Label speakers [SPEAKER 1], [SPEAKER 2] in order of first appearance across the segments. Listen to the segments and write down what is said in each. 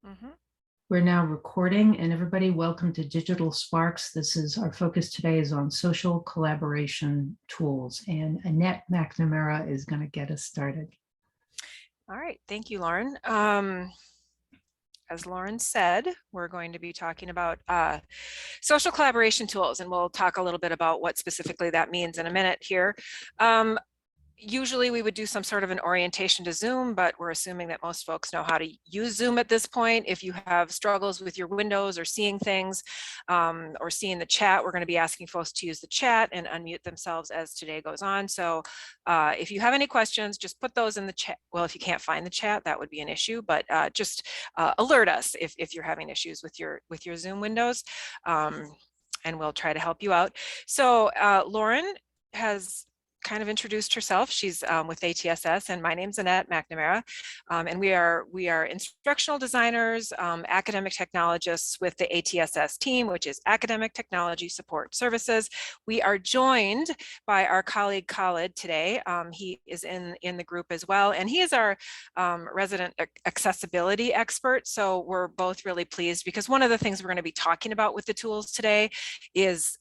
[SPEAKER 1] Mm-hmm.
[SPEAKER 2] We're now recording, and everybody, welcome to Digital Sparks. This is our focus today is on social collaboration tools, and Annette McNamara is going to get us started.
[SPEAKER 1] All right, thank you, Lauren. As Lauren said, we're going to be talking about social collaboration tools, and we'll talk a little bit about what specifically that means in a minute here. Usually we would do some sort of an orientation to Zoom, but we're assuming that most folks know how to use Zoom at this point. If you have struggles with your windows or seeing things or seeing the chat, we're going to be asking folks to use the chat and unmute themselves as today goes on. So if you have any questions, just put those in the chat. Well, if you can't find the chat, that would be an issue, but just alert us if you're having issues with your Zoom windows, and we'll try to help you out. So Lauren has kind of introduced herself. She's with ATSS, and my name's Annette McNamara, and we are instructional designers, academic technologists with the ATSS team, which is Academic Technology Support Services. We are joined by our colleague Khalid today. He is in the group as well, and he is our resident accessibility expert. So we're both really pleased because one of the things we're going to be talking about with the tools today is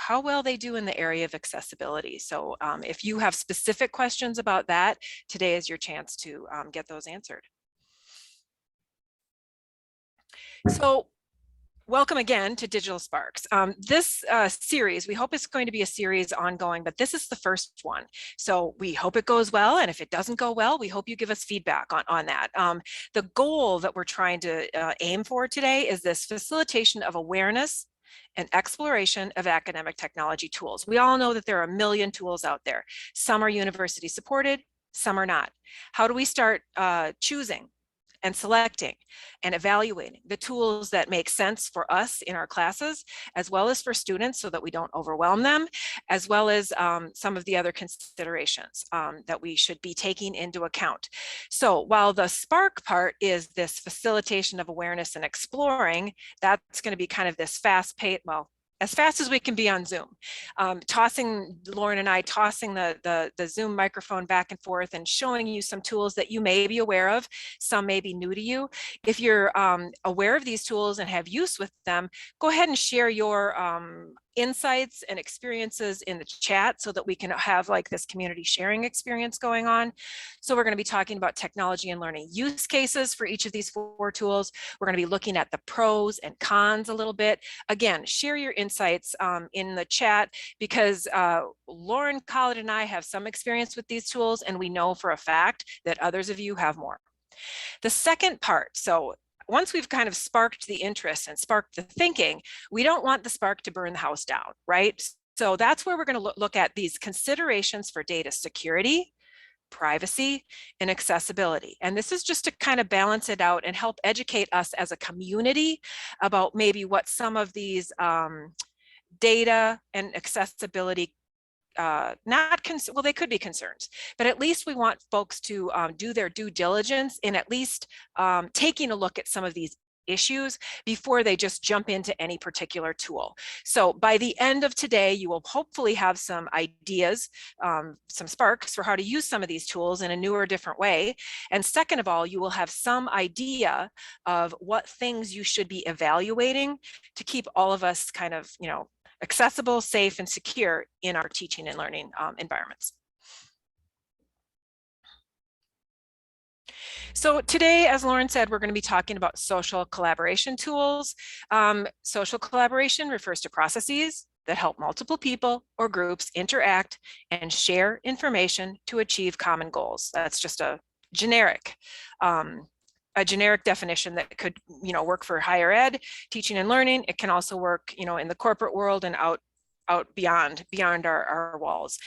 [SPEAKER 1] how well they do in the area of accessibility. So if you have specific questions about that, today is your chance to get those answered. So welcome again to Digital Sparks. This series, we hope it's going to be a series ongoing, but this is the first one. So we hope it goes well, and if it doesn't go well, we hope you give us feedback on that. The goal that we're trying to aim for today is this facilitation of awareness and exploration of academic technology tools. We all know that there are a million tools out there. Some are university supported, some are not. How do we start choosing and selecting and evaluating the tools that make sense for us in our classes, as well as for students so that we don't overwhelm them, as well as some of the other considerations that we should be taking into account. So while the Spark part is this facilitation of awareness and exploring, that's going to be kind of this fast-paced, well, as fast as we can be on Zoom. Lauren and I tossing the Zoom microphone back and forth and showing you some tools that you may be aware of. Some may be new to you. If you're aware of these tools and have use with them, go ahead and share your insights and experiences in the chat so that we can have like this community sharing experience going on. So we're going to be talking about technology and learning use cases for each of these 4 tools. We're going to be looking at the pros and cons a little bit. Again, share your insights in the chat because Lauren, Khalid, and I have some experience with these tools, and we know for a fact that others of you have more. The second part, so once we've kind of sparked the interest and sparked the thinking, we don't want the spark to burn the house down, right? So that's where we're going to look at these considerations for data security, privacy, and accessibility. And this is just to kind of balance it out and help educate us as a community about maybe what some of these data and accessibility well, they could be concerns, but at least we want folks to do their due diligence in at least taking a look at some of these issues before they just jump into any particular tool. So by the end of today, you will hopefully have some ideas, some sparks for how to use some of these tools in a new or different way. And second of all, you will have some idea of what things you should be evaluating to keep all of us kind of, accessible, safe, and secure in our teaching and learning environments. So today, as Lauren said, we're going to be talking about social collaboration tools. Social collaboration refers to processes that help multiple people or groups interact and share information to achieve common goals. That's just a generic definition that could, work for higher ed, teaching and learning. It can also work, in the corporate world and out beyond our walls.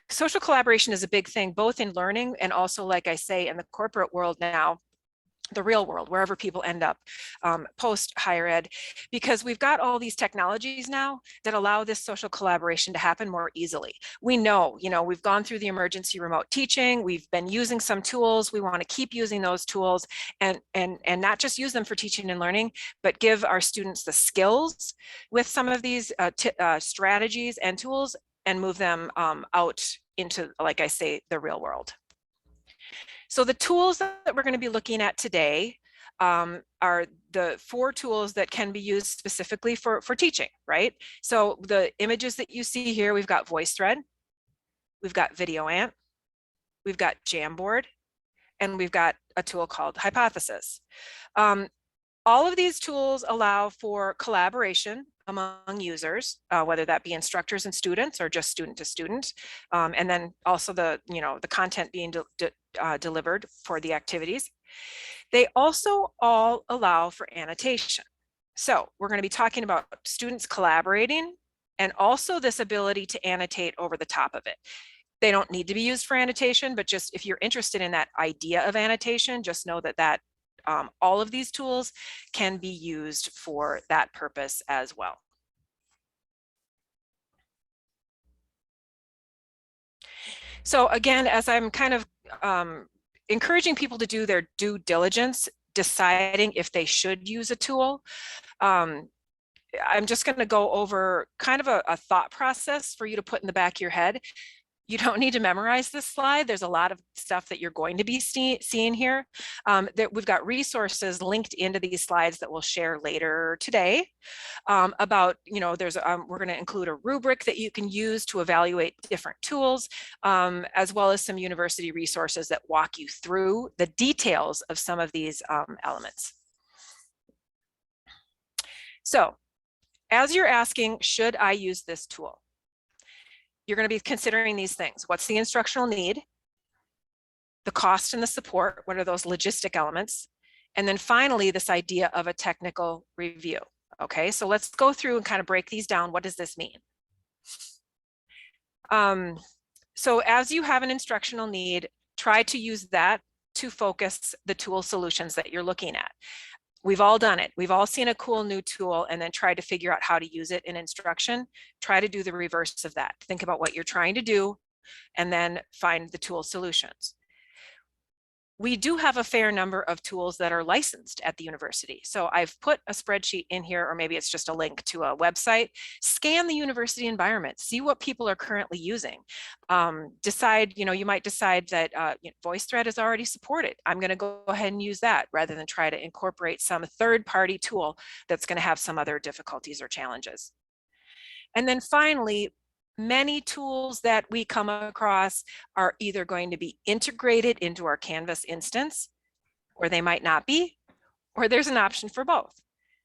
[SPEAKER 1] Social collaboration is a big thing, both in learning and also, like I say, in the corporate world now, the real world, wherever people end up post higher ed, because we've got all these technologies now that allow this social collaboration to happen more easily. We know, we've gone through the emergency remote teaching, we've been using some tools, we want to keep using those tools and not just use them for teaching and learning, but give our students the skills with some of these strategies and tools and move them out into, like I say, the real world. So the tools that we're going to be looking at today are the 4 tools that can be used specifically for teaching, right? So the images that you see here, we've got VoiceThread, we've got VideoAnt, we've got Jamboard, and we've got a tool called Hypothes.is. All of these tools allow for collaboration among users, whether that be instructors and students or just student to student, and then also the content being delivered for the activities. They also all allow for annotation. So we're going to be talking about students collaborating and also this ability to annotate over the top of it. They don't need to be used for annotation, but just if you're interested in that idea of annotation, just know that all of these tools can be used for that purpose as well. So again, as I'm kind of encouraging people to do their due diligence, deciding if they should use a tool, I'm just going to go over kind of a thought process for you to put in the back of your head. You don't need to memorize this slide. There's a lot of stuff that you're going to be seeing here. That we've got resources linked into these slides that we'll share later today about, there's we're going to include a rubric that you can use to evaluate different tools, as well as some university resources that walk you through the details of some of these elements. So as you're asking, should I use this tool? You're going to be considering these things. What's the instructional need? The cost and the support, what are those logistic elements? And then finally, this idea of a technical review. Okay, so let's go through and kind of break these down. What does this mean? So as you have an instructional need, try to use that to focus the tool solutions that you're looking at. We've all done it. We've all seen a cool new tool and then tried to figure out how to use it in instruction. Try to do the reverse of that. Think about what you're trying to do and then find the tool solutions. We do have a fair number of tools that are licensed at the university. So I've put a spreadsheet in here, or maybe it's just a link to a website. Scan the university environment, see what people are currently using. Decide, you might decide that VoiceThread is already supported. I'm going to go ahead and use that rather than try to incorporate some third-party tool that's going to have some other difficulties or challenges. And then finally, many tools that we come across are either going to be integrated into our Canvas instance, or they might not be, or there's an option for both.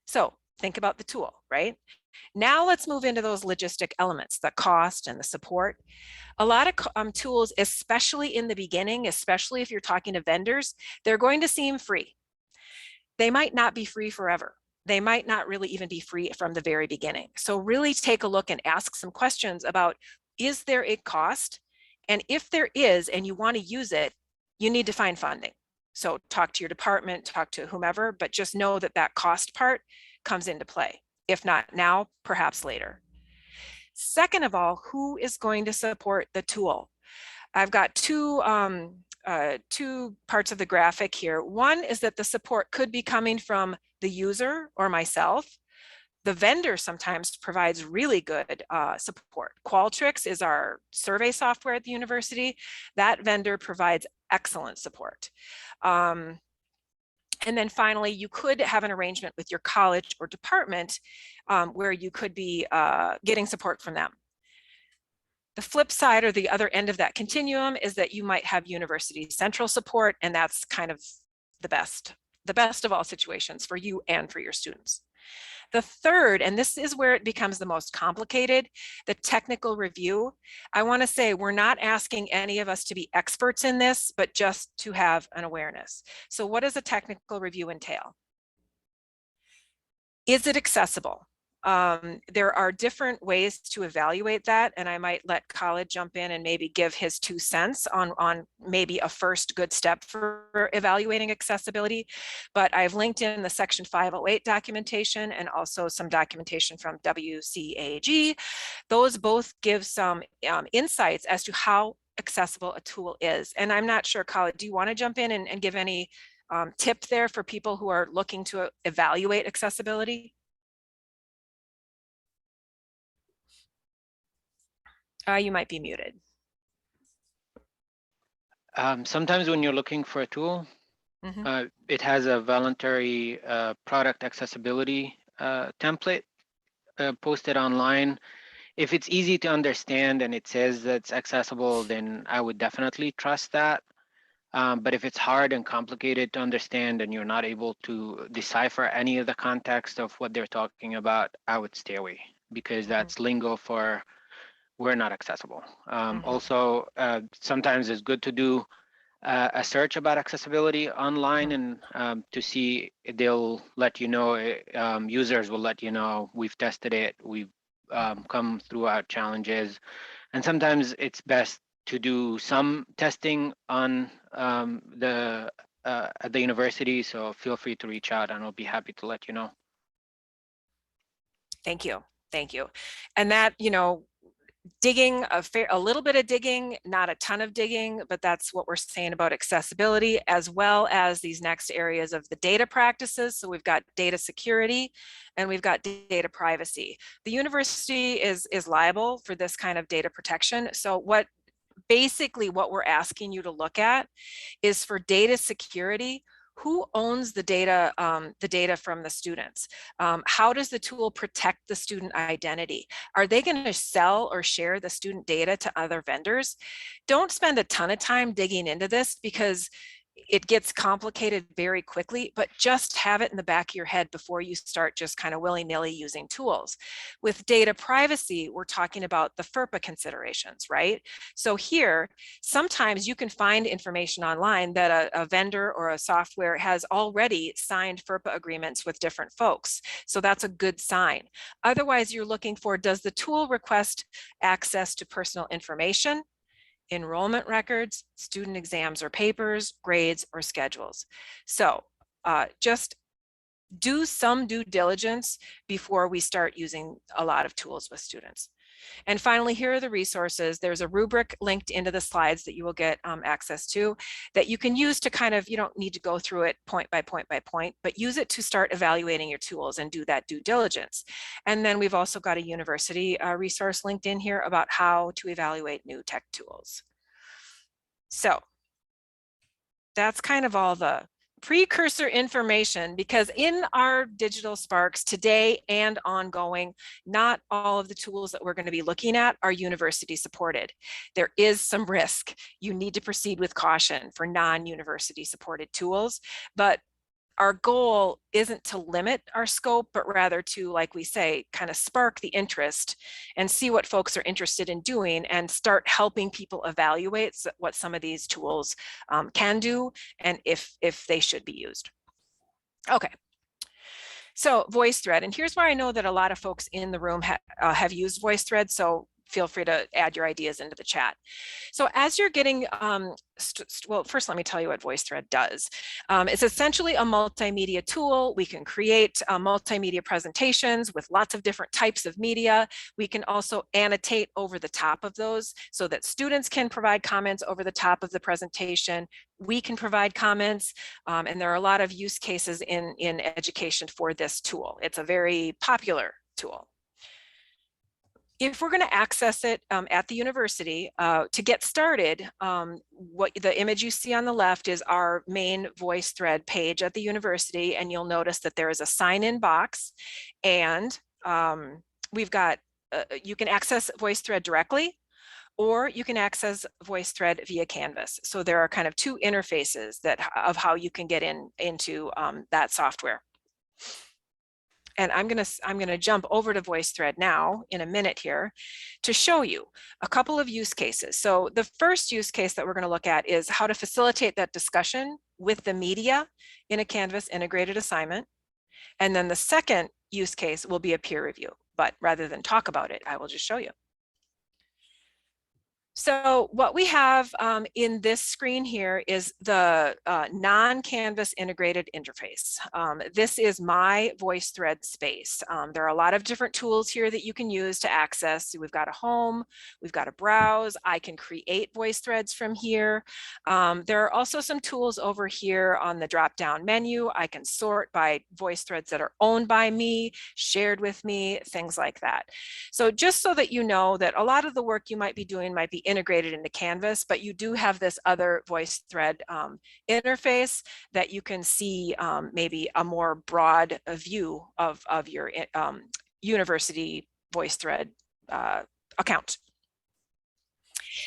[SPEAKER 1] So think about the tool, right? Now let's move into those logistic elements, the cost and the support. A lot of tools, especially in the beginning, especially if you're talking to vendors, they're going to seem free. They might not be free forever. They might not really even be free from the very beginning. So really take a look and ask some questions about, is there a cost? And if there is, and you want to use it, you need to find funding. So talk to your department, talk to whomever, but just know that that cost part comes into play. If not now, perhaps later. Second of all, who is going to support the tool? I've got two parts of the graphic here. One is that the support could be coming from the user or myself. The vendor sometimes provides really good support. Qualtrics is our survey software at the university. That vendor provides excellent support. And then finally, you could have an arrangement with your college or department where you could be getting support from them. The flip side, or the other end of that continuum, is that you might have university central support, and that's kind of the best of all situations for you and for your students. The third, and this is where it becomes the most complicated, the technical review. I want to say we're not asking any of us to be experts in this, but just to have an awareness. So what does a technical review entail? Is it accessible? There are different ways to evaluate that, and I might let Khalid jump in and maybe give his 2 cents on maybe a first good step for evaluating accessibility. But I've linked in the Section 508 documentation and also some documentation from WCAG. Those both give some insights as to how accessible a tool is. And I'm not sure, Khalid, do you want to jump in and give any tip there for people who are looking to evaluate accessibility? You might be muted.
[SPEAKER 3] Sometimes when you're looking for a tool,
[SPEAKER 1] Mhm.
[SPEAKER 3] it has a voluntary product accessibility template posted online. If it's easy to understand and it says that it's accessible, then I would definitely trust that. But if it's hard and complicated to understand and you're not able to decipher any of the context of what they're talking about, I would stay away, because that's lingo for we're not accessible. Also, sometimes it's good to do a search about accessibility online, and to see, they'll let you know, users will let you know, we've tested it, we've come through our challenges. And sometimes it's best to do some testing on at the university. So feel free to reach out and I'll be happy to let you know.
[SPEAKER 1] Thank you. Thank you. And that, digging, a little bit of digging, not a ton of digging, but that's what we're saying about accessibility, as well as these next areas of the data practices. So we've got data security and we've got data privacy. The university is liable for this kind of data protection. So basically what we're asking you to look at is for data security. Who owns the data from the students? How does the tool protect the student identity? Are they going to sell or share the student data to other vendors? Don't spend a ton of time digging into this, because it gets complicated very quickly, but just have it in the back of your head before you start just kind of willy-nilly using tools. With data privacy, we're talking about the FERPA considerations, right? So here, sometimes you can find information online that a vendor or a software has already signed FERPA agreements with different folks. So that's a good sign. Otherwise, you're looking for, does the tool request access to personal information, enrollment records, student exams or papers, grades or schedules? So just do some due diligence before we start using a lot of tools with students. And finally, here are the resources. There's a rubric linked into the slides that you will get access to, that you can use to kind of, you don't need to go through it point by point by point, but use it to start evaluating your tools and do that due diligence. And then we've also got a university resource linked in here about how to evaluate new tech tools. So that's kind of all the precursor information, because in our digital Sparks today and ongoing, not all of the tools that we're going to be looking at are university supported. There is some risk. You need to proceed with caution for non-university supported tools, but our goal isn't to limit our scope, but rather to, like we say, kind of spark the interest and see what folks are interested in doing and start helping people evaluate what some of these tools can do and if they should be used. Okay. So VoiceThread, and here's where I know that a lot of folks in the room have used VoiceThread, so feel free to add your ideas into the chat. So as you're getting, well, first let me tell you what VoiceThread does. It's essentially a multimedia tool. We can create multimedia presentations with lots of different types of media. We can also annotate over the top of those so that students can provide comments over the top of the presentation. We can provide comments, and there are a lot of use cases in education for this tool. It's a very popular tool. If we're going to access it at the university, to get started, what the image you see on the left is our main VoiceThread page at the university, and you'll notice that there is a sign-in box, and we've got, you can access VoiceThread directly, or you can access VoiceThread via Canvas. So there are kind of two interfaces of how you can get into that software. And I'm gonna jump over to VoiceThread now in a minute here to show you a couple of use cases. So the first use case that we're going to look at is how to facilitate that discussion with the media in a Canvas integrated assignment. And then the second use case will be a peer review, but rather than talk about it, I will just show you. So what we have in this screen here is the non-Canvas integrated interface. This is my VoiceThread space. There are a lot of different tools here that you can use to access. We've got a home, we've got a browse. I can create voice threads from here. There are also some tools over here on the drop-down menu. I can sort by voice threads that are owned by me, shared with me, things like that. So just so that you know that a lot of the work you might be doing might be integrated into Canvas, but you do have this other VoiceThread interface that you can see maybe a more broad view of your university VoiceThread account.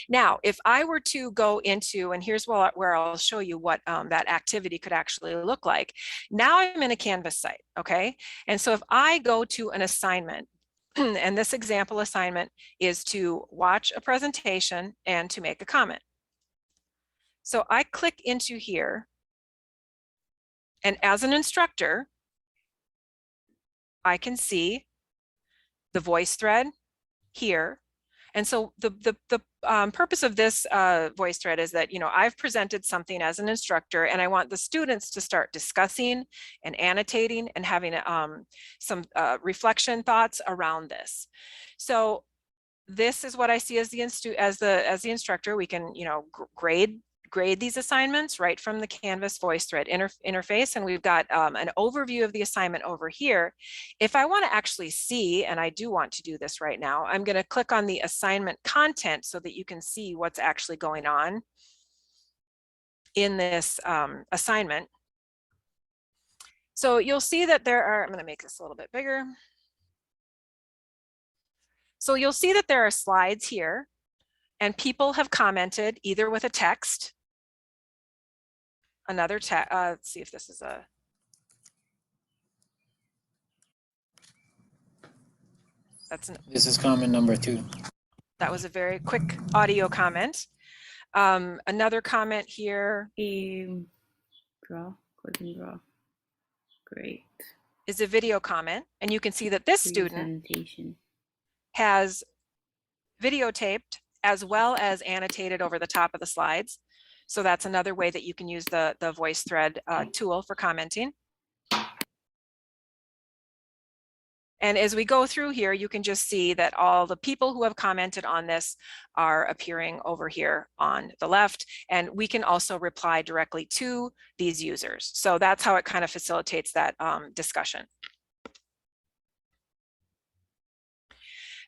[SPEAKER 1] Now, if I were to go into, and here's where I'll show you what that activity could actually look like. Now I'm in a Canvas site, okay? And so if I go to an assignment, and this example assignment is to watch a presentation and to make a comment. So I click into here, and as an instructor, I can see the VoiceThread here. And so the purpose of this VoiceThread is that, you know, I've presented something as an instructor, and I want the students to start discussing and annotating and having some reflection thoughts around this. So this is what I see as the instructor. We can, you know, grade these assignments right from the Canvas VoiceThread interface, and we've got an overview of the assignment over here. If I want to actually see, and I do want to do this right now, I'm going to click on the assignment content so that you can see what's actually going on in this assignment. So you'll see that there are, I'm going to make this a little bit bigger. So you'll see that there are slides here, and people have commented either with a text, another text, let's see if this is a,
[SPEAKER 4] This is comment number 2.
[SPEAKER 1] that was a very quick audio comment. Another comment here.
[SPEAKER 5] Draw, click and draw. Great.
[SPEAKER 1] Is a video comment, and you can see that this student has videotaped as well as annotated over the top of the slides. So that's another way that you can use the VoiceThread tool for commenting. And as we go through here, you can just see that all the people who have commented on this are appearing over here on the left. And we can also reply directly to these users. So that's how it kind of facilitates that discussion.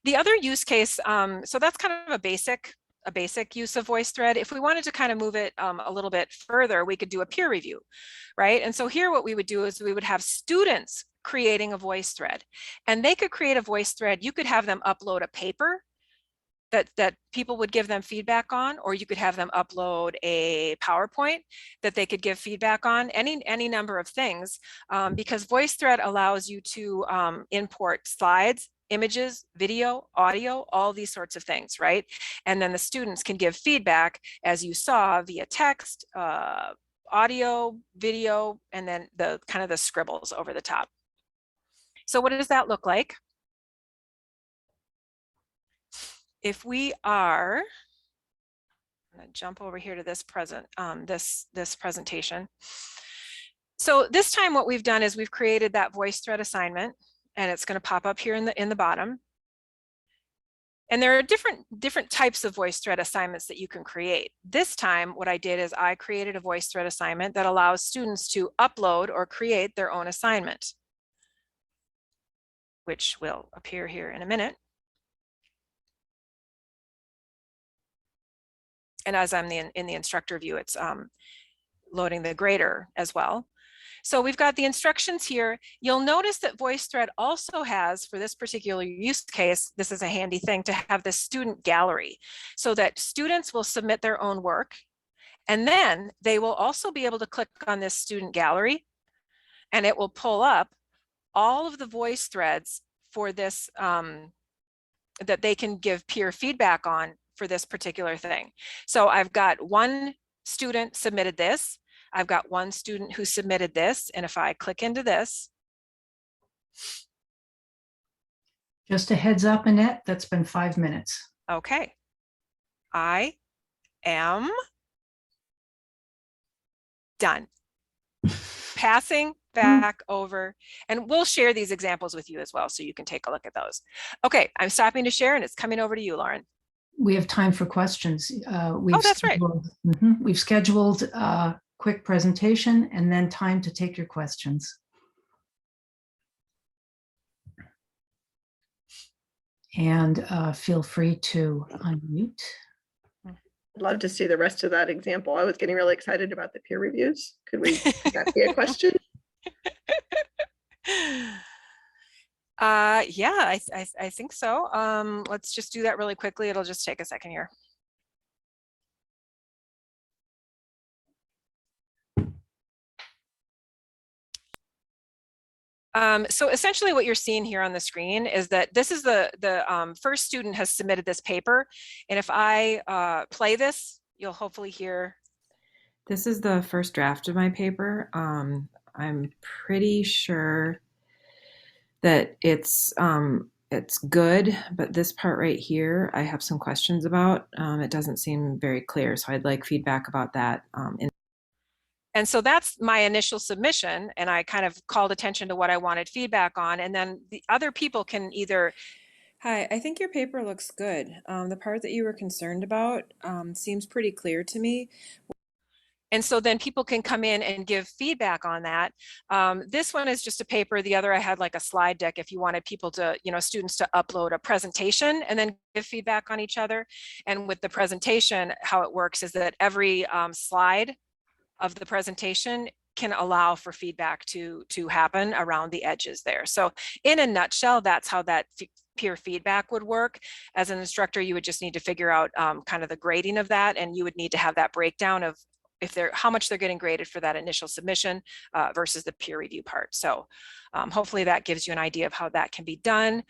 [SPEAKER 1] The other use case, so that's kind of a basic use of VoiceThread. If we wanted to kind of move it a little bit further, we could do a peer review, right? And so here what we would do is we would have students creating a VoiceThread, and they could create a VoiceThread. You could have them upload a paper that people would give them feedback on, or you could have them upload a PowerPoint that they could give feedback on, any number of things, because VoiceThread allows you to import slides, images, video, audio, all these sorts of things, right? And then the students can give feedback, as you saw, via text, audio, video, and then the kind of the scribbles over the top. So what does that look like? If we are, I'm going to jump over here to this this presentation. So this time what we've done is we've created that VoiceThread assignment, and it's going to pop up here in the bottom. And there are different types of VoiceThread assignments that you can create. This time what I did is I created a VoiceThread assignment that allows students to upload or create their own assignment, which will appear here in a minute. And as I'm in the instructor view, it's loading the grader as well. So we've got the instructions here. You'll notice that VoiceThread also has, for this particular use case, this is a handy thing to have this student gallery, so that students will submit their own work, and then they will also be able to click on this student gallery, and it will pull up all of the VoiceThreads for this that they can give peer feedback on for this particular thing. So I've got one student submitted this. I've got one student who submitted this. And if I click into this.
[SPEAKER 2] Just a heads up, Annette, that's been 5 minutes.
[SPEAKER 1] Okay. I am done. Passing back over, and we'll share these examples with you as well, so you can take a look at those. Okay, I'm stopping to share, and it's coming over to you, Lauren.
[SPEAKER 2] We have time for questions.
[SPEAKER 1] That's right.
[SPEAKER 2] We've scheduled a quick presentation and then time to take your questions. And feel free to unmute.
[SPEAKER 6] love to see the rest of that example. I was getting really excited about the peer reviews. Could that be a question?
[SPEAKER 1] Yeah, I think so. Let's just do that really quickly. It'll just take a second here. So essentially what you're seeing here on the screen is that this is the first student has submitted this paper. And if I play this, you'll hopefully hear.
[SPEAKER 7] This is the first draft of my paper. I'm pretty sure that it's good, but this part right here, I have some questions about. It doesn't seem very clear, so I'd like feedback about that.
[SPEAKER 1] And so that's my initial submission, and I kind of called attention to what I wanted feedback on, and then the other people can either.
[SPEAKER 7] Hi, I think your paper looks good. The part that you were concerned about seems pretty clear to me.
[SPEAKER 1] And so then people can come in and give feedback on that. This one is just a paper. The other I had like a slide deck if you wanted people to, students to upload a presentation and then give feedback on each other. And with the presentation, how it works is that every slide of the presentation can allow for feedback to happen around the edges there. So in a nutshell, that's how that peer feedback would work. As an instructor, you would just need to figure out kind of the grading of that, and you would need to have that breakdown of how much they're getting graded for that initial submission versus the peer review part. So hopefully that gives you an idea of how that can be done.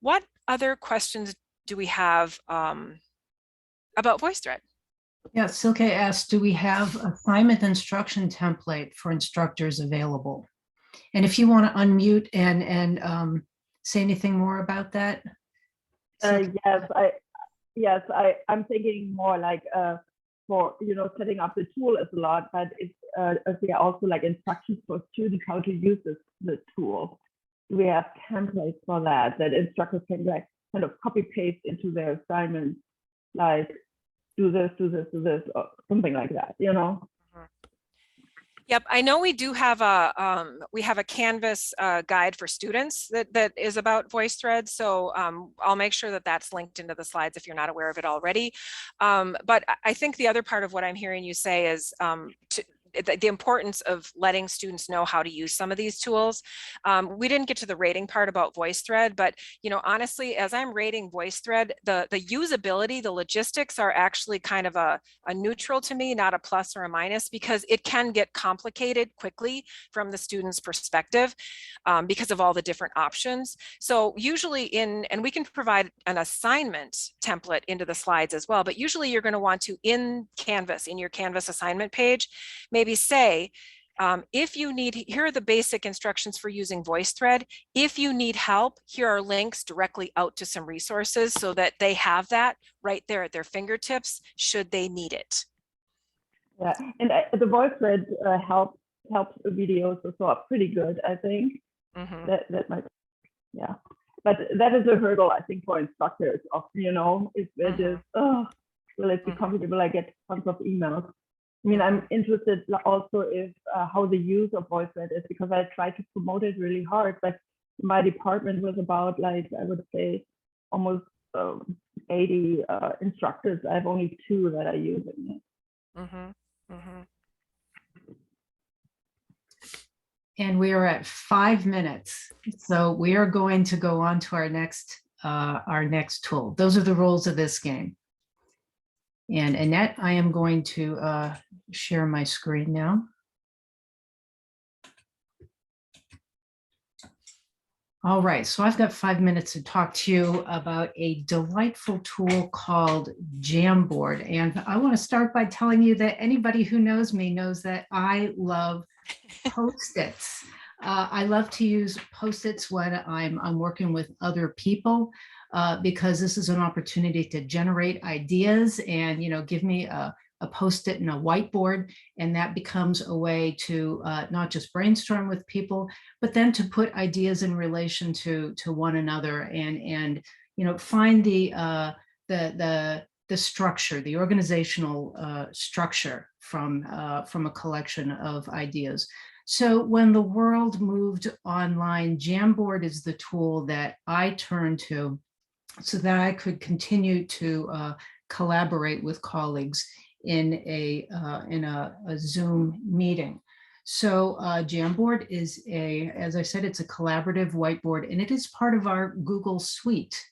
[SPEAKER 1] What other questions do we have about VoiceThread?
[SPEAKER 2] Yeah, Silke asked, do we have assignment instruction template for instructors available? And if you want to unmute and say anything more about that.
[SPEAKER 8] Yes, I'm thinking more like for setting up the tool is a lot, but it's there are also like instructions for students how to use the tool. We have templates for that instructors can like kind of copy paste into their assignments, like do this, or something like that,
[SPEAKER 1] Yep, I know we do have a Canvas guide for students that is about VoiceThread. So I'll make sure that that's linked into the slides if you're not aware of it already. But I think the other part of what I'm hearing you say is the importance of letting students know how to use some of these tools. We didn't get to the rating part about VoiceThread, but honestly, as I'm rating VoiceThread, the usability, the logistics are actually kind of a neutral to me, not a plus or a minus, because it can get complicated quickly from the student's perspective because of all the different options. So usually and we can provide an assignment template into the slides as well, but usually you're going to want to in your Canvas assignment page, maybe say, if you need, here are the basic instructions for using VoiceThread. If you need help, here are links directly out to some resources so that they have that right there at their fingertips should they need it.
[SPEAKER 8] Yeah, and the VoiceThread helps videos also are pretty good, I think.
[SPEAKER 1] Mm-hmm.
[SPEAKER 8] That might, yeah. But that is a hurdle, I think, for instructors of, if they're just, will it be comfortable? I get tons of emails. I mean, I'm interested also if how the use of VoiceThread is, because I try to promote it really hard, but my department was about, like, I would say almost 80 instructors. I have only 2 that are using it.
[SPEAKER 1] Mm-hmm. Mm-hmm.
[SPEAKER 2] And we are at 5 minutes. So we are going to go on to our next tool. Those are the rules of this game. And Annette, I am going to share my screen now. All right, so I've got 5 minutes to talk to you about a delightful tool called Jamboard. And I want to start by telling you that anybody who knows me knows that I love Post-its. I love to use Post-its when I'm working with other people because this is an opportunity to generate ideas and, give me a Post-it and a whiteboard, and that becomes a way to not just brainstorm with people, but then to put ideas in relation to one another and find the structure, the organizational structure from a collection of ideas. So when the world moved online, Jamboard is the tool that I turned to so that I could continue to collaborate with colleagues in a Zoom meeting. So Jamboard is as I said, it's a collaborative whiteboard, and it is part of our Google Suite.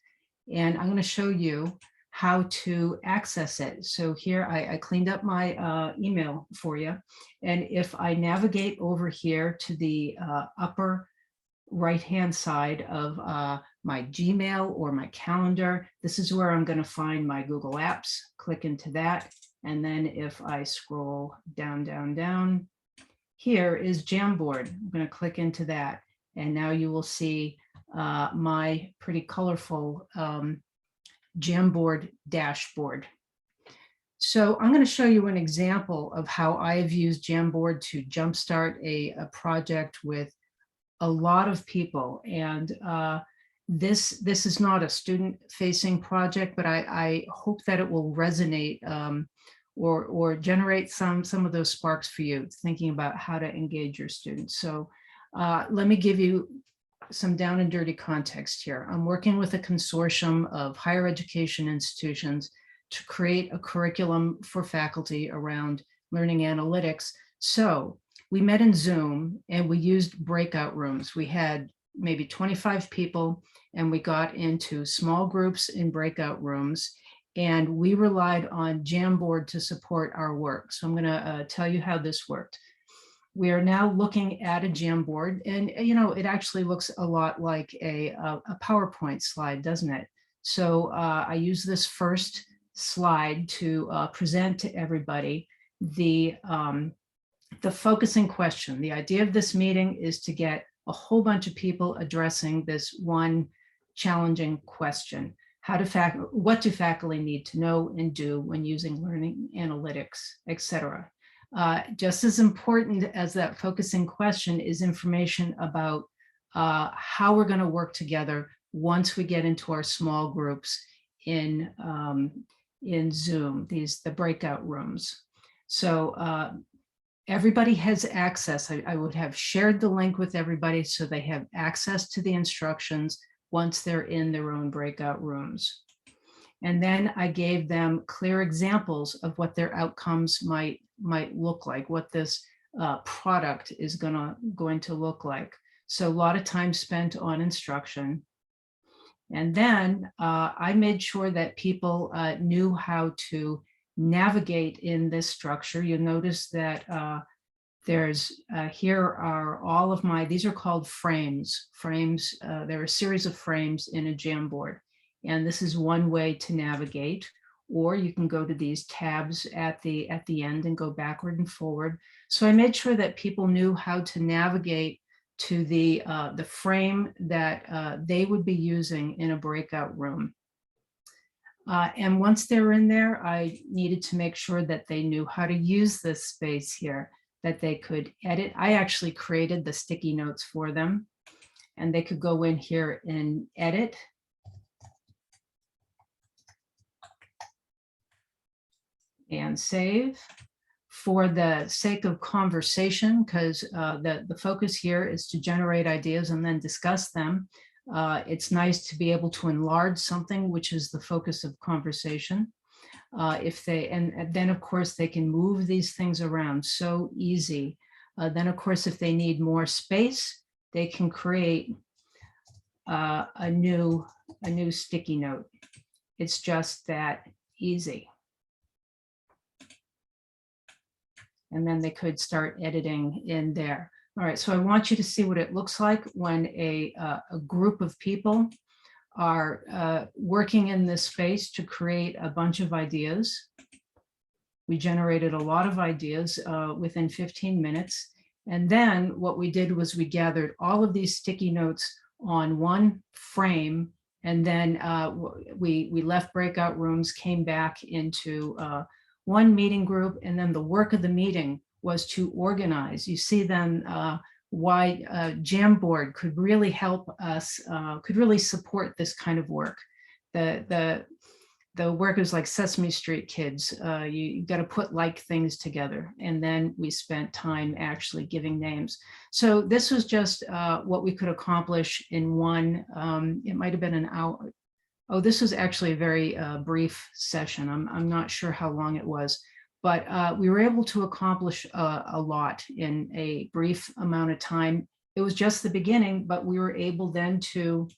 [SPEAKER 2] And I'm going to show you how to access it. So here I cleaned up my email for you. And if I navigate over here to the upper right-hand side of my Gmail or my calendar, this is where I'm going to find my Google Apps. Click into that. And then if I scroll down, down, down, here is Jamboard. I'm going to click into that. And now you will see my pretty colorful Jamboard dashboard. So I'm going to show you an example of how I have used Jamboard to jumpstart a project with a lot of people. And this is not a student-facing project, but I hope that it will resonate or generate some of those sparks for you, thinking about how to engage your students. So let me give you some down and dirty context here. I'm working with a consortium of higher education institutions to create a curriculum for faculty around learning analytics. So we met in Zoom and we used breakout rooms. We had maybe 25 people and we got into small groups in breakout rooms, and we relied on Jamboard to support our work. So I'm going to tell you how this worked. We are now looking at a Jamboard, and it actually looks a lot like a PowerPoint slide, doesn't it? So I use this first slide to present to everybody the focusing question. The idea of this meeting is to get a whole bunch of people addressing this one challenging question. What do faculty need to know and do when using learning analytics, etc. Just as important as that focusing question is information about how we're going to work together once we get into our small groups in Zoom, the breakout rooms. So everybody has access. I would have shared the link with everybody so they have access to the instructions once they're in their own breakout rooms. And then I gave them clear examples of what their outcomes might look like, what this product is going to look like. So a lot of time spent on instruction. And then I made sure that people knew how to navigate in this structure. You'll notice that here are all of these are called frames. There are a series of frames in a Jamboard. And this is one way to navigate, or you can go to these tabs at the end and go backward and forward. So I made sure that people knew how to navigate to the frame that they would be using in a breakout room. And once they're in there, I needed to make sure that they knew how to use this space here, that they could edit. I actually created the sticky notes for them, and they could go in here and edit. And save. For the sake of conversation, because the focus here is to generate ideas and then discuss them. It's nice to be able to enlarge something which is the focus of conversation. And then of course they can move these things around so easy. Then of course, if they need more space, they can create a new sticky note. It's just that easy. And then they could start editing in there. All right, so I want you to see what it looks like when a group of people are working in this space to create a bunch of ideas. We generated a lot of ideas within 15 minutes. And then what we did was we gathered all of these sticky notes on one frame, and then we left breakout rooms, came back into one meeting group, and then the work of the meeting was to organize. You see then why Jamboard could really help us, could really support this kind of work. The work is like Sesame Street kids. You got to put like things together. And then we spent time actually giving names. So this was just what we could accomplish in one, it might've been an hour, Oh, this was actually a very brief session. I'm not sure how long it was, but we were able to accomplish a lot in a brief amount of time. It was just the beginning, but we were able then to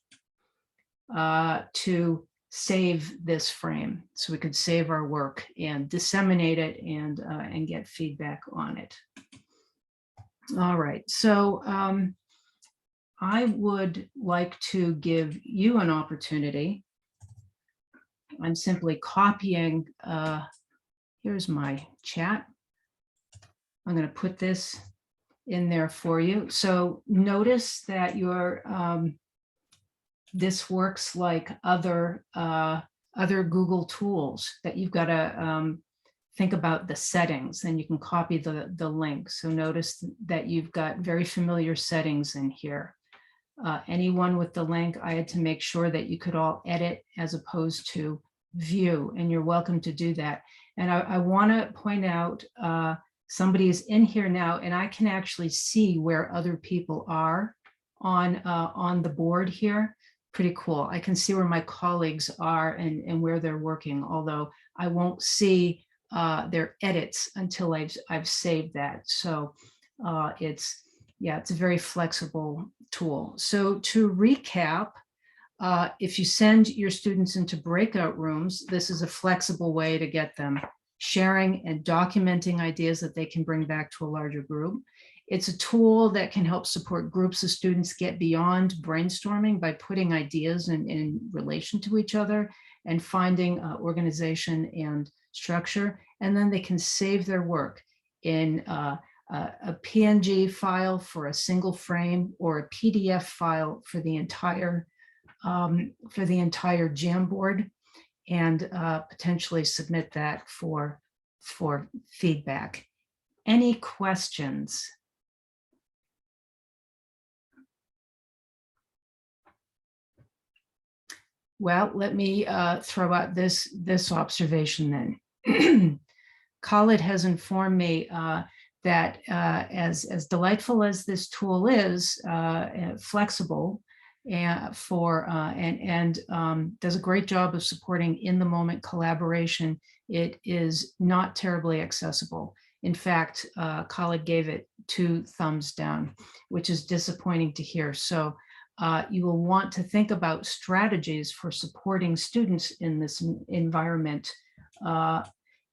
[SPEAKER 2] save this frame, so we could save our work and disseminate it and get feedback on it. All right, so I would like to give you an opportunity. I'm simply copying, here's my chat. I'm going to put this in there for you. So notice that your this works like other Google tools, that you've got to think about the settings, and you can copy the link. So notice that you've got very familiar settings in here. Anyone with the link, I had to make sure that you could all edit as opposed to view, and you're welcome to do that. And I want to point out, somebody is in here now, and I can actually see where other people are on the board here. Pretty cool. I can see where my colleagues are and where they're working, although I won't see their edits until I've saved that. So it's a very flexible tool. So to recap, if you send your students into breakout rooms, this is a flexible way to get them sharing and documenting ideas that they can bring back to a larger group. It's a tool that can help support groups of students get beyond brainstorming by putting ideas in relation to each other and finding organization and structure. And then they can save their work in a PNG file for a single frame, or a PDF file for the entire Jamboard, and potentially submit that for feedback. Any questions? Well, let me throw out this observation then. Khalid has informed me that as delightful as this tool is, flexible, and does a great job of supporting in the moment collaboration, it is not terribly accessible. In fact, Khalid gave it 2 thumbs down, which is disappointing to hear. So you will want to think about strategies for supporting students in this environment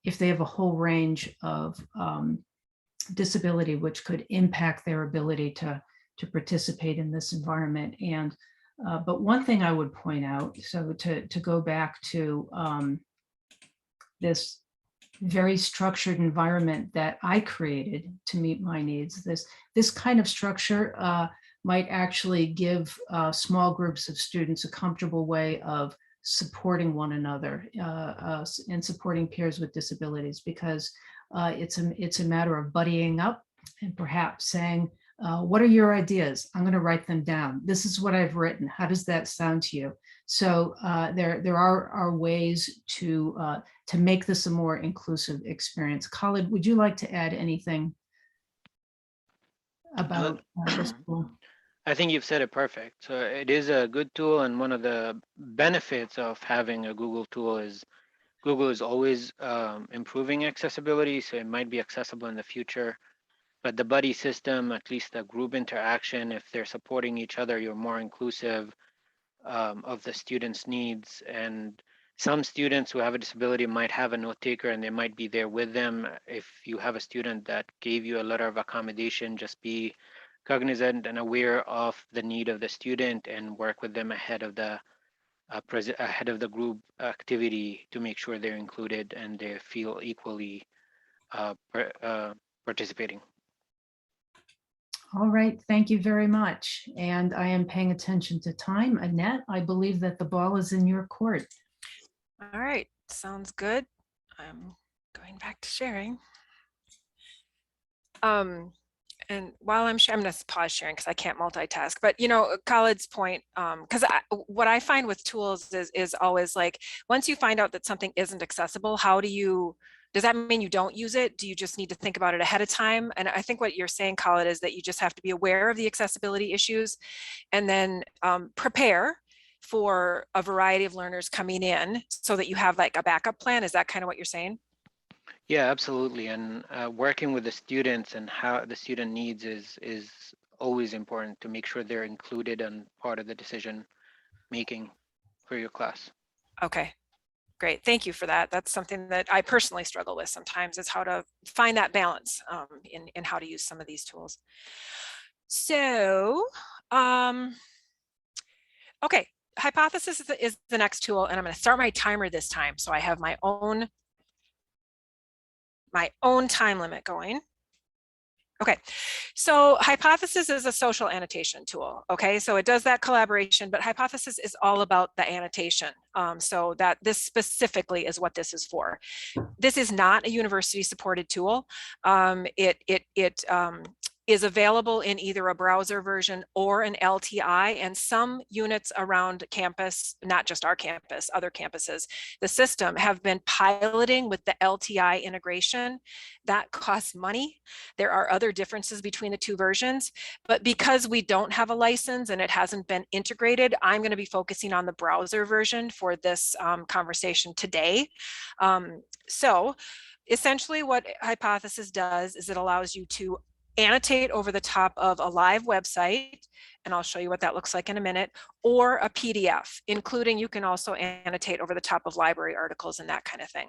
[SPEAKER 2] if they have a whole range of disability, which could impact their ability to participate in this environment. And but one thing I would point out, so to go back to this very structured environment that I created to meet my needs, this kind of structure might actually give small groups of students a comfortable way of supporting one another and supporting peers with disabilities, because it's a matter of buddying up and perhaps saying, what are your ideas? I'm going to write them down. This is what I've written. How does that sound to you? So there are ways to make this a more inclusive experience. Khalid, would you like to add anything about this tool?
[SPEAKER 3] I think you've said it perfect. So it is a good tool, and one of the benefits of having a Google tool is Google is always improving accessibility, so it might be accessible in the future. But the buddy system, at least the group interaction, if they're supporting each other, you're more inclusive of the students' needs. And some students who have a disability might have a note taker, and they might be there with them. If you have a student that gave you a letter of accommodation, just be cognizant and aware of the need of the student and work with them ahead of the group activity to make sure they're included and they feel equally participating.
[SPEAKER 2] All right, thank you very much. And I am paying attention to time. Annette, I believe that the ball is in your court.
[SPEAKER 1] All right, sounds good. I'm going back to sharing. And while I'm sharing, I'm going to pause sharing because I can't multitask. But you know, Khalid's point, because what I find with tools is always like, once you find out that something isn't accessible, does that mean you don't use it? Do you just need to think about it ahead of time? And I think what you're saying, Khalid, is that you just have to be aware of the accessibility issues and then prepare for a variety of learners coming in so that you have like a backup plan? Is that kind of what you're saying?
[SPEAKER 3] Yeah, absolutely. And working with the students and how the student needs is always important to make sure they're included and part of the decision making for your class.
[SPEAKER 1] Okay, great. Thank you for that. That's something that I personally struggle with sometimes, is how to find that balance in how to use some of these tools. So, okay, Hypothesis is the next tool, and I'm going to start my timer this time. So I have my own time limit going. Okay, so Hypothesis is a social annotation tool. Okay, so it does that collaboration, but Hypothesis is all about the annotation. So that this specifically is what this is for. This is not a university supported tool. It is available in either a browser version or an LTI, and some units around campus, not just our campus, other campuses, the system have been piloting with the LTI integration. That costs money. There are other differences between the two versions, but because we don't have a license and it hasn't been integrated, I'm going to be focusing on the browser version for this conversation today. So essentially what Hypothesis does is it allows you to annotate over the top of a live website, and I'll show you what that looks like in a minute, or a PDF, including you can also annotate over the top of library articles and that kind of thing.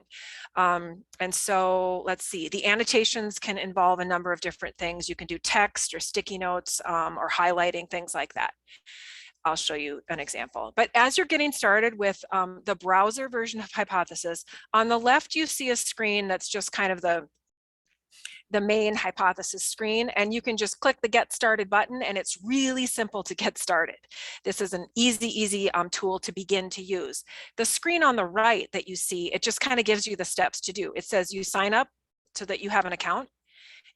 [SPEAKER 1] And so let's see, the annotations can involve a number of different things. You can do text or sticky notes or highlighting, things like that. I'll show you an example. But as you're getting started with the browser version of Hypothesis, on the left you see a screen that's just kind of the main Hypothesis screen, and you can just click the Get Started button, and it's really simple to get started. This is an easy tool to begin to use. The screen on the right that you see, it just kind of gives you the steps to do. It says you sign up so that you have an account.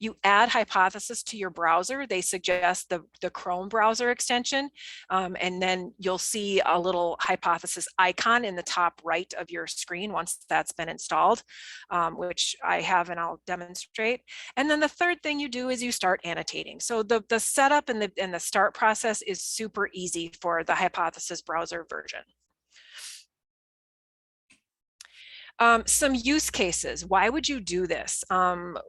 [SPEAKER 1] You add Hypothesis to your browser. They suggest the Chrome browser extension, and then you'll see a little Hypothesis icon in the top right of your screen once that's been installed, which I have and I'll demonstrate. And then the third thing you do is you start annotating. So the setup and the start process is super easy for the Hypothesis browser version. Some use cases. Why would you do this?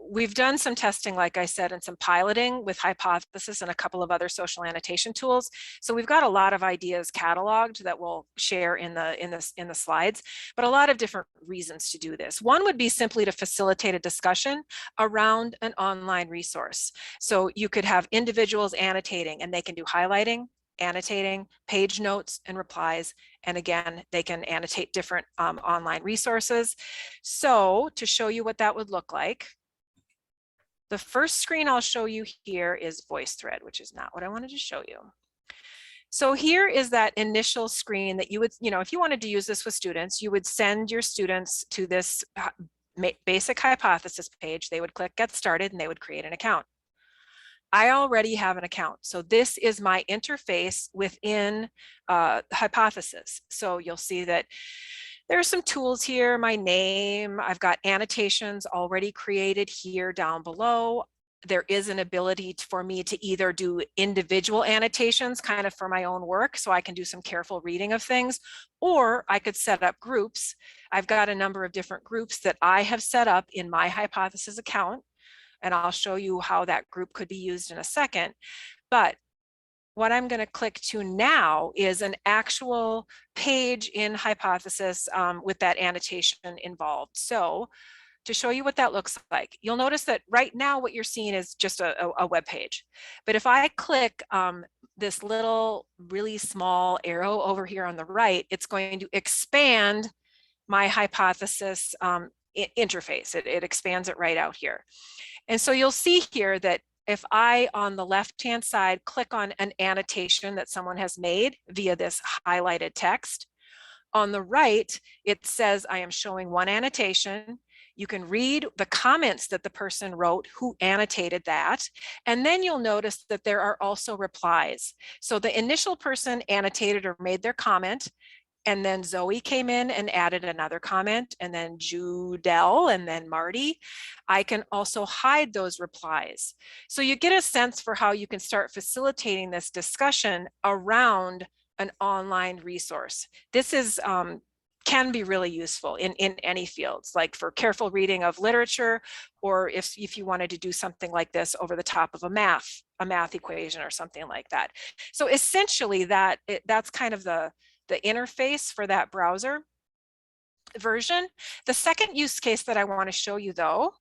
[SPEAKER 1] We've done some testing, like I said, and some piloting with Hypothesis and a couple of other social annotation tools. So we've got a lot of ideas cataloged that we'll share in the slides, but a lot of different reasons to do this. One would be simply to facilitate a discussion around an online resource. So you could have individuals annotating, and they can do highlighting, annotating, page notes, and replies. And again, they can annotate different online resources. So to show you what that would look like, the first screen I'll show you here is VoiceThread, which is not what I wanted to show you. So here is that initial screen that you would, if you wanted to use this with students, you would send your students to this basic Hypothesis page. They would click Get Started, and they would create an account. I already have an account. So this is my interface within Hypothesis. So you'll see that there are some tools here, my name, I've got annotations already created here down below. There is an ability for me to either do individual annotations kind of for my own work, so I can do some careful reading of things, or I could set up groups. I've got a number of different groups that I have set up in my Hypothesis account, and I'll show you how that group could be used in a second. But what I'm going to click to now is an actual page in Hypothesis with that annotation involved. So to show you what that looks like, you'll notice that right now what you're seeing is just a web page. But if I click this little really small arrow over here on the right, it's going to expand my Hypothesis interface. It expands it right out here. And so you'll see here that if I, on the left-hand side, click on an annotation that someone has made via this highlighted text, on the right, it says I am showing one annotation. You can read the comments that the person wrote who annotated that. And then you'll notice that there are also replies. So the initial person annotated or made their comment, and then Zoe came in and added another comment, and then Judel, and then Marty. I can also hide those replies. So you get a sense for how you can start facilitating this discussion around an online resource. This is can be really useful in any fields, like for careful reading of literature, or if you wanted to do something like this over the top of a math equation or something like that. So essentially that's kind of the interface for that browser version. The second use case that I want to show you, though,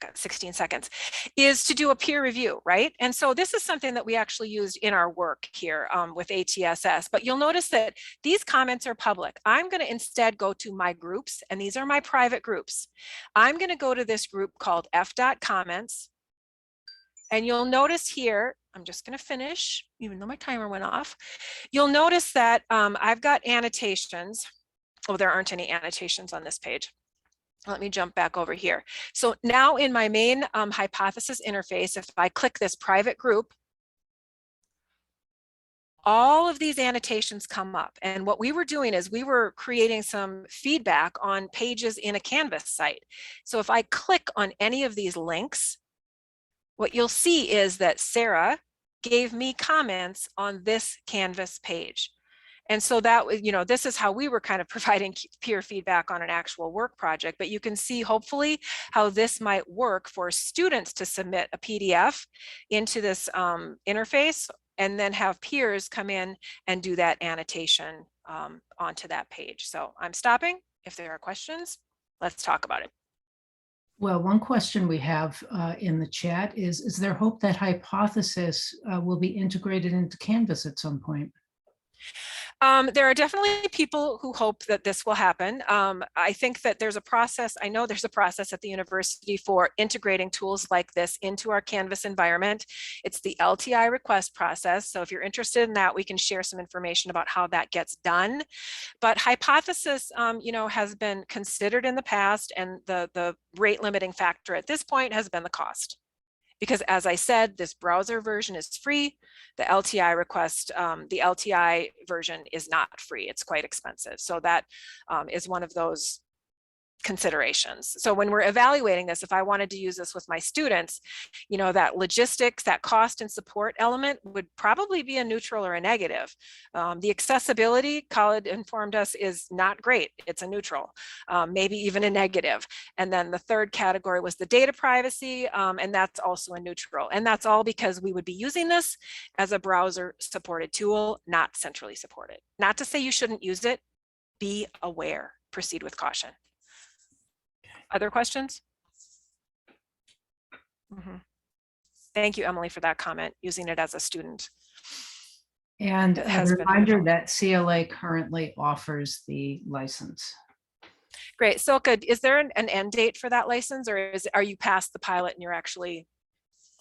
[SPEAKER 1] got 16 seconds, is to do a peer review, right? And so this is something that we actually used in our work here with ATSS, but you'll notice that these comments are public. I'm going to instead go to my groups, and these are my private groups. I'm going to go to this group called f.comments, and you'll notice here, I'm just going to finish, even though my timer went off. You'll notice that I've got annotations. Oh, there aren't any annotations on this page. Let me jump back over here. So now in my main hypothesis interface, if I click this private group, all of these annotations come up. And what we were doing is we were creating some feedback on pages in a Canvas site. So if I click on any of these links, what you'll see is that Sarah gave me comments on this Canvas page. And so that was, you know, this is how we were kind of providing peer feedback on an actual work project, but you can see hopefully how this might work for students to submit a PDF into this interface and then have peers come in and do that annotation onto that page. So I'm stopping. If there are questions, let's talk about it.
[SPEAKER 2] Well, one question we have in the chat is there hope that Hypothesis will be integrated into Canvas at some point?
[SPEAKER 1] There are definitely people who hope that this will happen. I think that there's a process, I know there's a process at the university for integrating tools like this into our Canvas environment. It's the LTI request process. So if you're interested in that, we can share some information about how that gets done. But Hypothesis, you know, has been considered in the past, and the rate limiting factor at this point has been the cost. Because as I said, this browser version is free. The LTI request, the LTI version is not free. It's quite expensive. So that is one of those considerations. So when we're evaluating this, if I wanted to use this with my students, you know, that logistics, that cost and support element would probably be a neutral or a negative. The accessibility, Khalid informed us, is not great. It's a neutral, maybe even a negative. And then the third category was the data privacy, and that's also a neutral. And that's all because we would be using this as a browser supported tool, not centrally supported. Not to say you shouldn't use it. Be aware, proceed with caution. Other questions? Thank you, Emily, for that comment, using it as a student.
[SPEAKER 2] And
[SPEAKER 1] It
[SPEAKER 2] a
[SPEAKER 1] has been
[SPEAKER 2] reminder
[SPEAKER 1] helpful.
[SPEAKER 2] that CLA currently offers the license.
[SPEAKER 1] Great. Silke, is there an end date for that license, or are you past the pilot and you're actually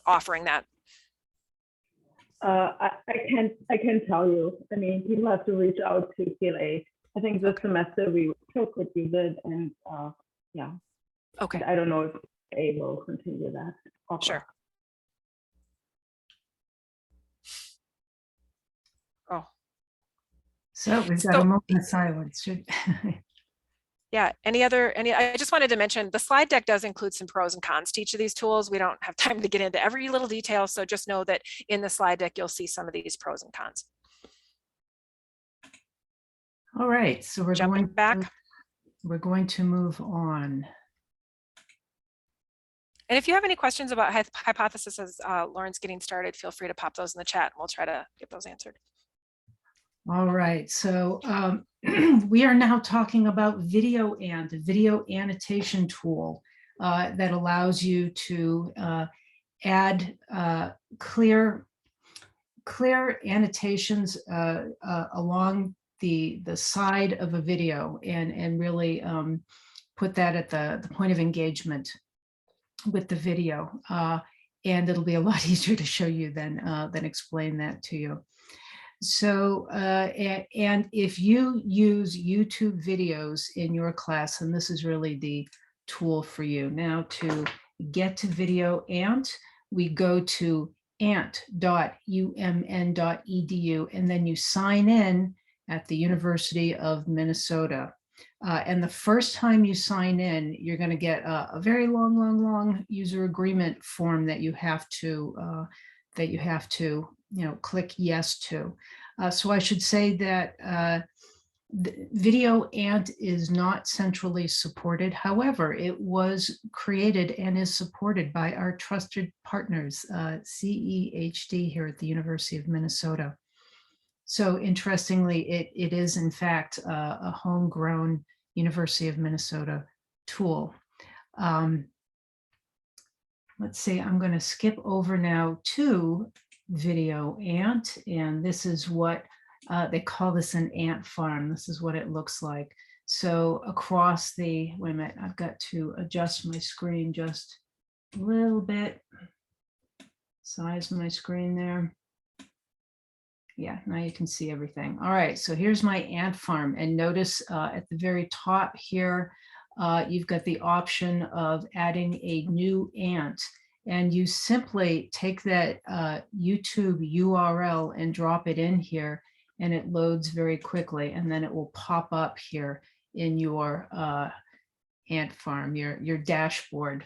[SPEAKER 1] offering that?
[SPEAKER 8] I can't tell you. I mean, people have to reach out to CLA. I think this semester we still could use it, and yeah.
[SPEAKER 1] Okay.
[SPEAKER 8] I don't know if A will continue that offer.
[SPEAKER 1] Sure. Oh.
[SPEAKER 2] So we've got a moment of silence.
[SPEAKER 1] Yeah, I just wanted to mention the slide deck does include some pros and cons to each of these tools. We don't have time to get into every little detail, so just know that in the slide deck, you'll see some of these pros and cons.
[SPEAKER 2] All right, so we're going to move on.
[SPEAKER 1] And if you have any questions about Hypothesis as Lauren's getting started, feel free to pop those in the chat and we'll try to get those answered.
[SPEAKER 2] All right, so we are now talking about VideoAnt, a video annotation tool that allows you to add clear annotations along the side of a video and really put that at the point of engagement with the video, and it'll be a lot easier to show you than explain that to you. So, and if you use YouTube videos in your class, and this is really the tool for you. Now, to get to VideoAnt, we go to ant.umn.edu, and then you sign in at the University of Minnesota. And the first time you sign in, you're going to get a very long user agreement form that you have to that you have to, click yes to. So I should say that VideoAnt is not centrally supported. However, it was created and is supported by our trusted partners, CEHD here at the University of Minnesota. So interestingly, it is in fact a homegrown University of Minnesota tool. Let's see, I'm going to skip over now to VideoAnt, and this is what they call this an ant farm. This is what it looks like. So across the, wait a minute, I've got to adjust my screen just a little bit. Size my screen there. Yeah, now you can see everything. All right, so here's my ant farm, and notice at the very top here, you've got the option of adding a new ant, and you simply take that YouTube URL and drop it in here, and it loads very quickly, and then it will pop up here in your ant farm, your dashboard.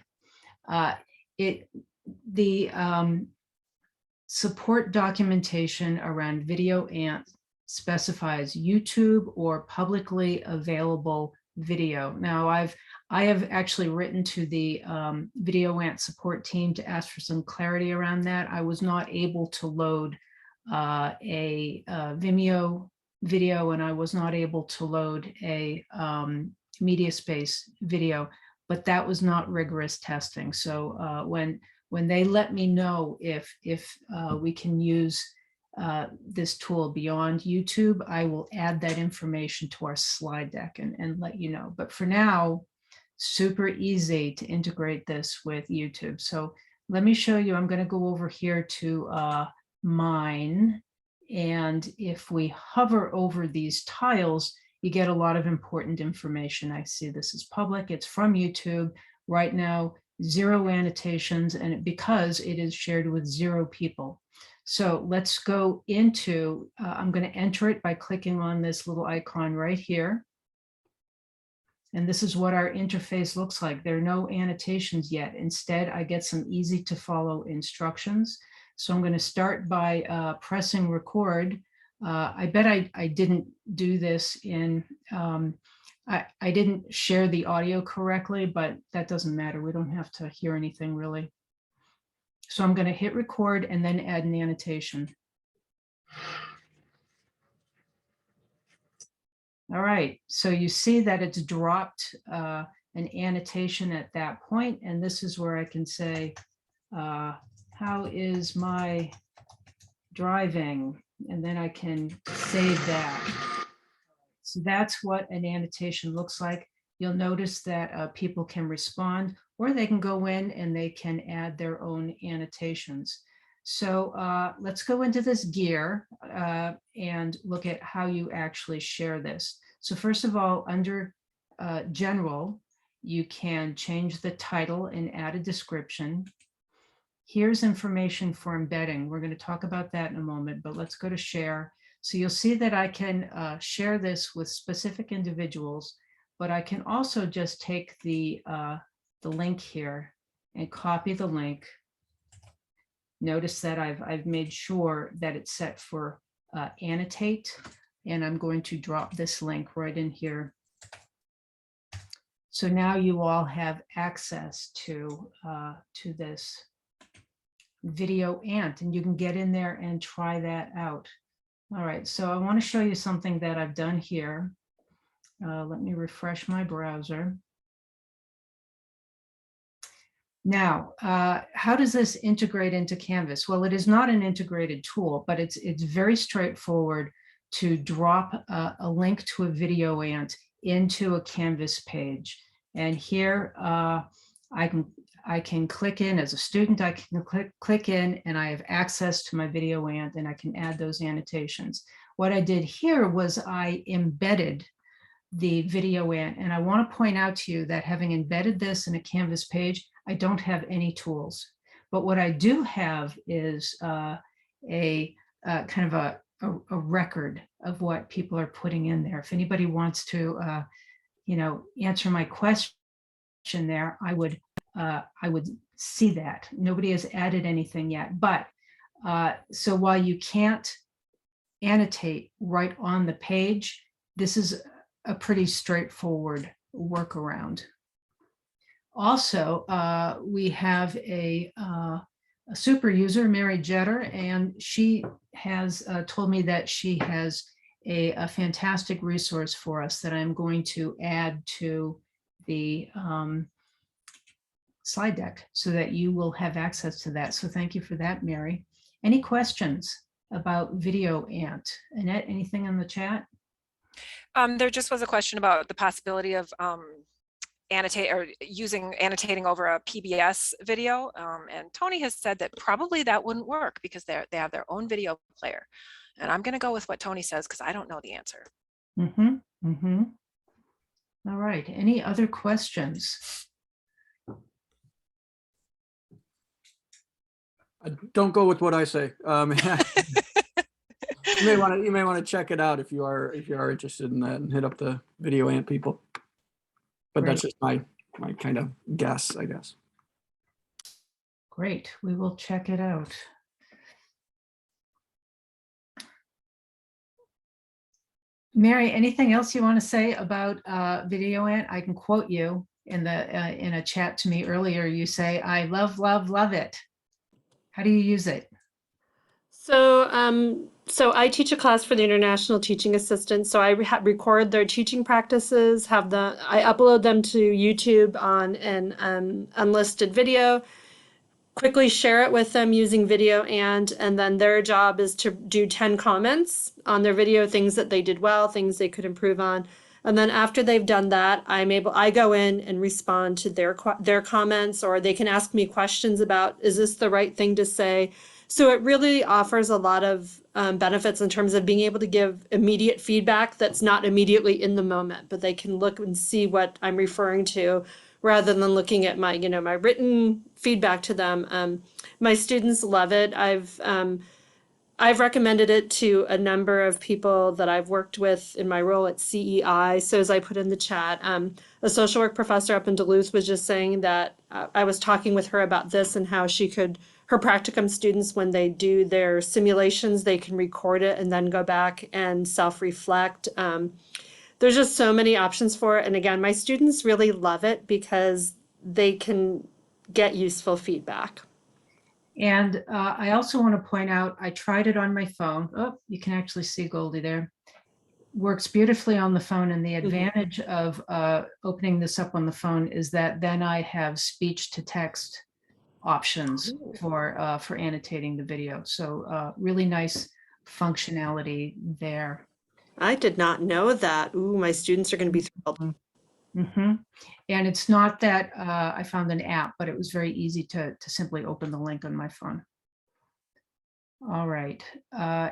[SPEAKER 2] Support documentation around VideoAnt specifies YouTube or publicly available video. Now, I have actually written to the VideoAnt support team to ask for some clarity around that. I was not able to load a Vimeo video, and I was not able to load a MediaSpace video, but that was not rigorous testing. So when they let me know if we can use this tool beyond YouTube, I will add that information to our slide deck and let you know. But for now, super easy to integrate this with YouTube. So let me show you. I'm going to go over here to mine. And if we hover over these tiles, you get a lot of important information. I see this is public. It's from YouTube. Right now, 0 annotations, and because it is shared with 0 people. So let's go into, I'm going to enter it by clicking on this little icon right here. And this is what our interface looks like. There are no annotations yet. Instead, I get some easy to follow instructions. So I'm going to start by pressing record. I bet I didn't do this in, I didn't share the audio correctly, but that doesn't matter. We don't have to hear anything really. So I'm going to hit record and then add an annotation. All right, so you see that it's dropped an annotation at that point, and this is where I can say, how is my driving? And then I can save that. So that's what an annotation looks like. You'll notice that people can respond, or they can go in and they can add their own annotations. So let's go into this gear and look at how you actually share this. So first of all, under general, you can change the title and add a description. Here's information for embedding. We're going to talk about that in a moment, but let's go to share. So you'll see that I can share this with specific individuals, but I can also just take the link here and copy the link. Notice that I've made sure that it's set for annotate, and I'm going to drop this link right in here. So now you all have access to this VideoAnt, and you can get in there and try that out. All right, so I want to show you something that I've done here. Let me refresh my browser. Now, how does this integrate into Canvas? Well, it is not an integrated tool, but it's very straightforward to drop a link to a VideoAnt into a Canvas page. And here I can click in as a student. I can click in, and I have access to my VideoAnt, and I can add those annotations. What I did here was I embedded the VideoAnt, and I want to point out to you that having embedded this in a Canvas page, I don't have any tools. But what I do have is a kind of a record of what people are putting in there. If anybody wants to, answer my question there, I would see that. Nobody has added anything yet, but So while you can't annotate right on the page, this is a pretty straightforward workaround. Also, we have a super user, Mary Jetter, and she has told me that she has a fantastic resource for us that I'm going to add to the slide deck so that you will have access to that. So thank you for that, Mary. Any questions about VideoAnt? Annette, anything in the chat?
[SPEAKER 1] There just was a question about the possibility of annotating over a PBS video, and Tony has said that probably that wouldn't work because they have their own video player, and I'm going to go with what Tony says because I don't know the answer.
[SPEAKER 2] All right, any other questions?
[SPEAKER 9] Don't go with what I say. You may want to check it out if you are interested in that, and hit up the VideoAnt people. But that's just my kind of guess, I guess.
[SPEAKER 2] Great, we will check it out. Mary, anything else you want to say about VideoAnt? I can quote you in a chat to me earlier. You say, "I love, love, love it." How do you use it?
[SPEAKER 10] So I teach a class for the International Teaching Assistants. So I record their teaching practices, I upload them to YouTube on an unlisted video, quickly share it with them using VideoAnt, and then their job is to do 10 comments on their video, things that they did well, things they could improve on. And then after they've done that, I go in and respond to their comments, or they can ask me questions about, is this the right thing to say? So it really offers a lot of benefits in terms of being able to give immediate feedback that's not immediately in the moment, but they can look and see what I'm referring to rather than looking at my written feedback to them. My students love it. I've recommended it to a number of people that I've worked with in my role at CEI. So as I put in the chat, a social work professor up in Duluth was just saying that I was talking with her about this and how her practicum students, when they do their simulations, they can record it and then go back and self-reflect. There's just so many options for it. And again, my students really love it because they can get useful feedback.
[SPEAKER 2] And I also want to point out, I tried it on my phone. Oh, you can actually see Goldie there. Works beautifully on the phone. And the advantage of opening this up on the phone is that then I have speech to text options for annotating the video. So really nice functionality there.
[SPEAKER 10] I did not know that. Ooh, my students are going to be thrilled.
[SPEAKER 2] And it's not that I found an app, but it was very easy to simply open the link on my phone. All right. I'm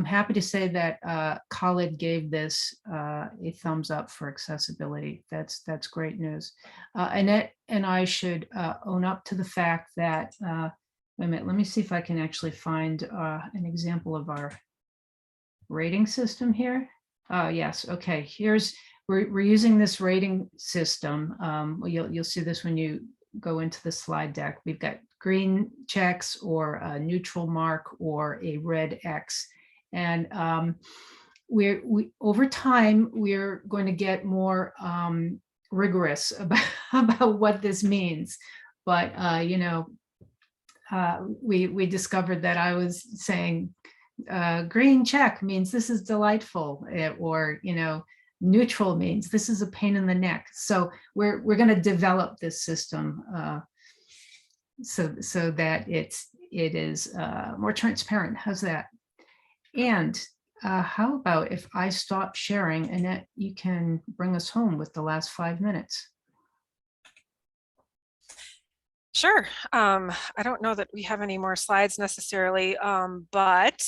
[SPEAKER 2] happy to say that Khalid gave this a thumbs up for accessibility. That's great news. Annette and I should own up to the fact that, wait a minute, let me see if I can actually find an example of our rating system here. Yes, okay, we're using this rating system. You'll see this when you go into the slide deck. We've got green checks or a neutral mark or a red X. And over time, we're going to get more rigorous about what this means. But, we discovered that I was saying green check means this is delightful, or, neutral means this is a pain in the neck. So we're going to develop this system so that it is more transparent. How's that? And how about if I stop sharing, Annette, you can bring us home with the last 5 minutes.
[SPEAKER 1] Sure. I don't know that we have any more slides necessarily, but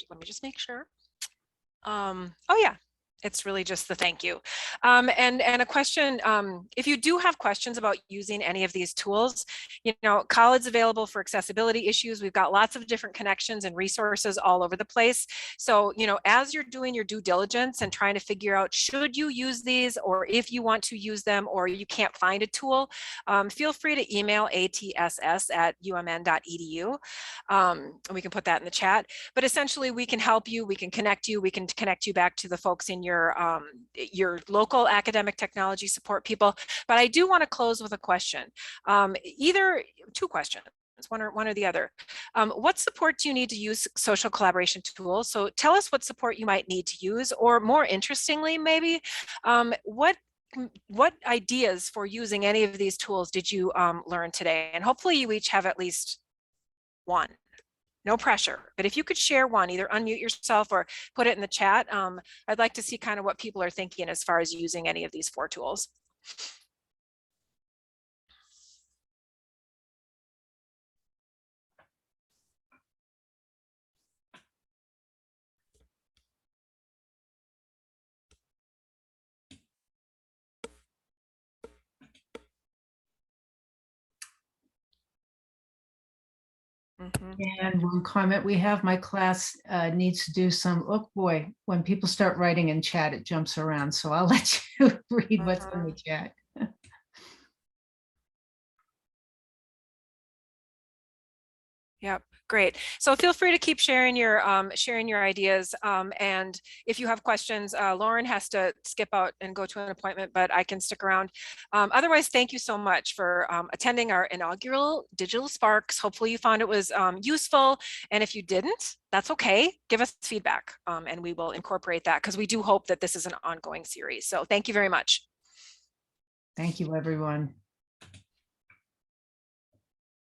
[SPEAKER 1] let me just make sure. Oh yeah. It's really just the thank you. And a question, if you do have questions about using any of these tools, you know, COLLED's available for accessibility issues. We've got lots of different connections and resources all over the place. So, you know, as you're doing your due diligence and trying to figure out, should you use these, or if you want to use them, or you can't find a tool, feel free to email atss@umn.edu. And we can put that in the chat. But essentially, we can help you, we can connect you back to the folks in your local academic technology support people. But I do want to close with a question, either two questions, one or the other. What support do you need to use social collaboration tools? So tell us what support you might need to use, or more interestingly, maybe, what ideas for using any of these tools did you learn today? And hopefully you each have at least one. No pressure, but if you could share one, either unmute yourself or put it in the chat. I'd like to see kind of what people are thinking as far as using any of these 4 tools.
[SPEAKER 2] And one comment we have, my class needs to do some, oh boy, when people start writing in chat, it jumps around. So I'll let you read what's in the chat.
[SPEAKER 1] Yep, great. So feel free to keep sharing your ideas. And if you have questions, Lauren has to skip out and go to an appointment, but I can stick around. Otherwise, thank you so much for attending our inaugural Digital Sparks. Hopefully you found it was useful. And if you didn't, that's okay. Give us feedback and we will incorporate that, because we do hope that this is an ongoing series. So thank you very much.
[SPEAKER 2] Thank you, everyone.